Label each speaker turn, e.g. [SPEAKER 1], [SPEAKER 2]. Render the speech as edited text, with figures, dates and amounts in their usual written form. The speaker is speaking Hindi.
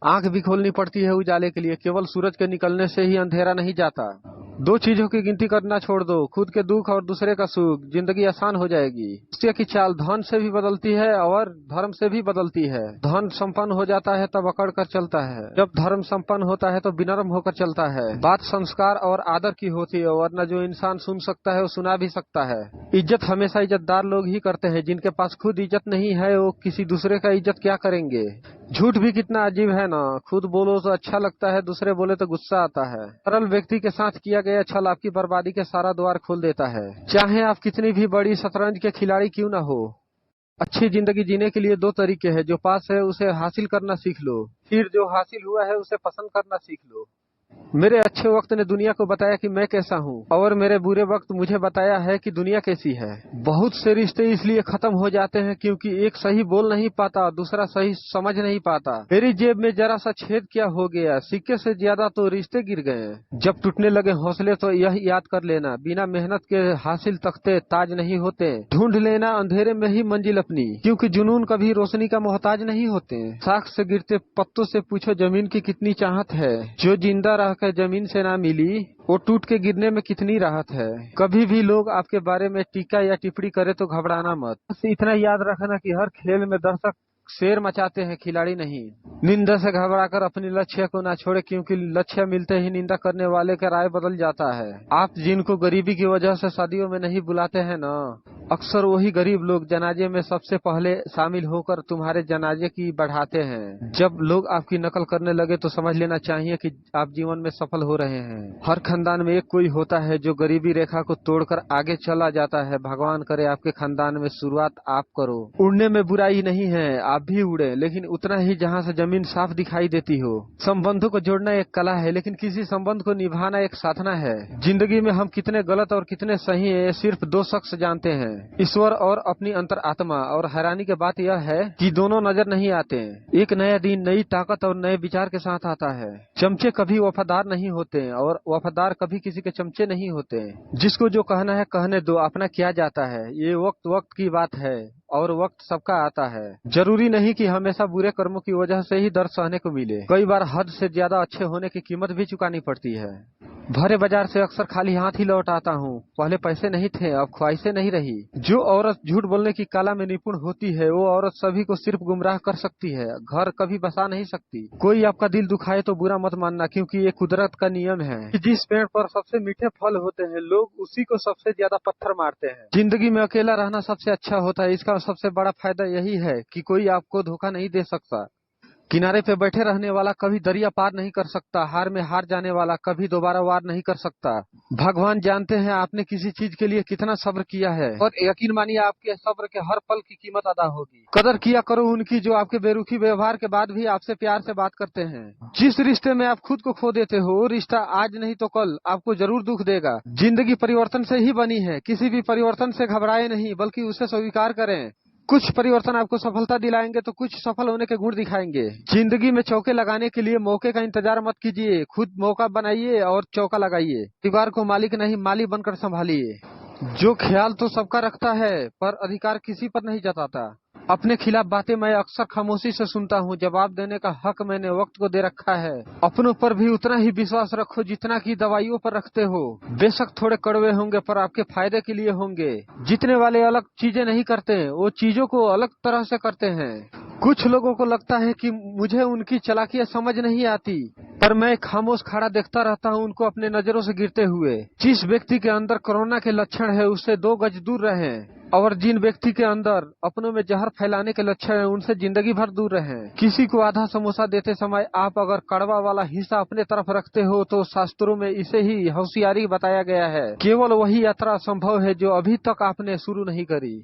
[SPEAKER 1] आंख भी खोलनी पड़ती है उजाले के लिए, केवल सूरज के निकलने से ही अंधेरा नहीं जाता। दो चीजों की गिनती करना छोड़ दो, खुद के दुख और दूसरे का सुख, जिंदगी आसान हो जाएगी। मनुष्य की चाल धन से भी बदलती है और धर्म से भी बदलती है। धन संपन्न हो जाता है तब अकड़ कर चलता है, जब धर्म संपन्न होता है तो विनम्र होकर चलता है। बात संस्कार और आदर की होती है, वरना जो इंसान सुन सकता है वो सुना भी सकता है। इज्जत हमेशा इज्जतदार लोग ही करते हैं, जिनके पास खुद इज्जत नहीं है वो किसी दूसरे का इज्जत क्या करेंगे। झूठ भी कितना अजीब है ना, खुद बोलो तो अच्छा लगता है, दूसरे बोले तो गुस्सा आता है। सरल व्यक्ति के साथ किया गया छल आपकी बर्बादी के सारा द्वार खोल देता है, चाहे आप कितनी भी बड़ी शतरंज के खिलाड़ी क्यों ना हो। अच्छी जिंदगी जीने के लिए दो तरीके हैं, जो पास है उसे हासिल करना सीख लो, फिर जो हासिल हुआ है उसे पसंद करना सीख लो। मेरे अच्छे वक्त ने दुनिया को बताया कि मैं कैसा हूँ, और मेरे बुरे वक्त मुझे बताया है कि दुनिया कैसी है। बहुत से रिश्ते इसलिए खत्म हो जाते हैं क्योंकि एक सही बोल नहीं पाता, दूसरा सही समझ नहीं पाता। मेरी जेब में जरा सा छेद क्या हो गया, सिक्के से ज्यादा तो रिश्ते गिर गए। जब टूटने लगे हौसले तो यह याद कर लेना, बिना मेहनत के हासिल तख्ते ताज नहीं होते। ढूंढ लेना अंधेरे में ही मंजिल अपनी, क्योंकि जुनून कभी रोशनी का मोहताज नहीं होते। साख से गिरते पत्तों से पूछो जमीन की कितनी चाहत है, जो जिंदा रह जमीन से ना मिली वो टूट के गिरने में कितनी राहत है। कभी भी लोग आपके बारे में टीका या टिप्पणी करे तो घबराना मत। बस इतना याद रखना कि हर खेल में दर्शक शेर मचाते हैं, खिलाड़ी नहीं। निंदा से घबराकर अपने लक्ष्य को ना छोड़े, क्योंकि लक्ष्य मिलते ही निंदा करने वाले का राय बदल जाता है। आप जिनको गरीबी की वजह से शादियों में नहीं बुलाते हैं ना, अक्सर वही गरीब लोग जनाजे में सबसे पहले शामिल होकर तुम्हारे जनाजे की बढ़ाते हैं। जब लोग आपकी नकल करने लगे तो समझ लेना चाहिए कि आप जीवन में सफल हो रहे हैं। हर खानदान में एक कोई होता है जो गरीबी रेखा को तोड़कर आगे चला जाता है। भगवान करे आपके खानदान में शुरुआत आप करो। उड़ने में बुराई नहीं है, आप भी उड़े, लेकिन उतना ही जहाँ से जमीन साफ दिखाई देती हो। संबंधों को जोड़ना एक कला है, लेकिन किसी संबंध को निभाना एक साधना है। जिंदगी में हम कितने गलत और कितने सही है सिर्फ दो शख्स जानते हैं, ईश्वर और अपनी अंतर आत्मा। और हैरानी की बात यह है कि दोनों नजर नहीं आते। एक नया दिन नई ताकत और नए विचार के साथ आता है। चमचे कभी वफादार नहीं होते और वफादार कभी किसी के चमचे नहीं होते। जिसको जो कहना है कहने दो, अपना किया जाता है। ये वक्त वक्त की बात है और वक्त सबका आता है। जरूरी नहीं कि हमेशा बुरे कर्मों की वजह से ही दर्द सहने को मिले। कई बार हद से ज्यादा अच्छे होने की कीमत भी चुकानी पड़ती है। भरे बाजार से अक्सर खाली हाथ ही लौट आता हूँ। पहले पैसे नहीं थे, अब ख्वाहिशें नहीं रही। जो औरत झूठ बोलने की कला में निपुण होती है वो औरत सभी को सिर्फ गुमराह कर सकती है, घर कभी बसा नहीं सकती। कोई आपका दिल दुखाए तो बुरा मत मानना, क्योंकि ये कुदरत का नियम है कि जिस पेड़ पर सबसे मीठे फल होते हैं लोग उसी को सबसे ज्यादा पत्थर मारते हैं। जिंदगी में अकेला रहना सबसे अच्छा होता है। इसका सबसे बड़ा फायदा यही है कि कोई आपको धोखा नहीं दे सकता। किनारे पे बैठे रहने वाला कभी दरिया पार नहीं कर सकता। हार में हार जाने वाला कभी दोबारा वार नहीं कर सकता। भगवान जानते हैं आपने किसी चीज के लिए कितना सब्र किया है, और यकीन मानिए आपके सब्र के हर पल की कीमत अदा होगी। कदर किया करो उनकी जो आपके बेरुखी व्यवहार के बाद भी आपसे प्यार से बात करते हैं। जिस रिश्ते में आप खुद को खो देते हो वो रिश्ता आज नहीं तो कल आपको जरूर दुख देगा। जिंदगी परिवर्तन से ही बनी है, किसी भी परिवर्तन से घबराए नहीं बल्कि उसे स्वीकार करें। कुछ परिवर्तन आपको सफलता दिलाएंगे तो कुछ सफल होने के गुण दिखाएंगे। जिंदगी में चौके लगाने के लिए मौके का इंतजार मत कीजिए, खुद मौका बनाइए और चौका लगाइए। परिवार को मालिक नहीं माली बनकर संभालिए। जो ख्याल तो सबका रखता है पर अधिकार किसी पर नहीं जताता। अपने खिलाफ बातें मैं अक्सर खामोशी से सुनता हूँ, जवाब देने का हक मैंने वक्त को दे रखा है। अपनों पर भी उतना ही विश्वास रखो जितना कि दवाइयों पर रखते हो। बेशक थोड़े कड़वे होंगे पर आपके फायदे के लिए होंगे। जीतने वाले अलग चीजें नहीं करते, वो चीजों को अलग तरह से करते हैं। कुछ लोगों को लगता है कि मुझे उनकी चालाकियां समझ नहीं आती, पर मैं खामोश खड़ा देखता रहता हूँ उनको अपने नजरों से गिरते हुए। जिस व्यक्ति के अंदर कोरोना के लक्षण है उससे 2 गज दूर रहें, और जिन व्यक्ति के अंदर अपनों में जहर फैलाने के लक्षण है उनसे जिंदगी भर दूर रहें। किसी को आधा समोसा देते समय आप अगर कड़वा वाला हिस्सा अपने तरफ रखते हो तो शास्त्रों में इसे ही होशियारी बताया गया है। केवल वही यात्रा संभव है जो अभी तक आपने शुरू नहीं करी।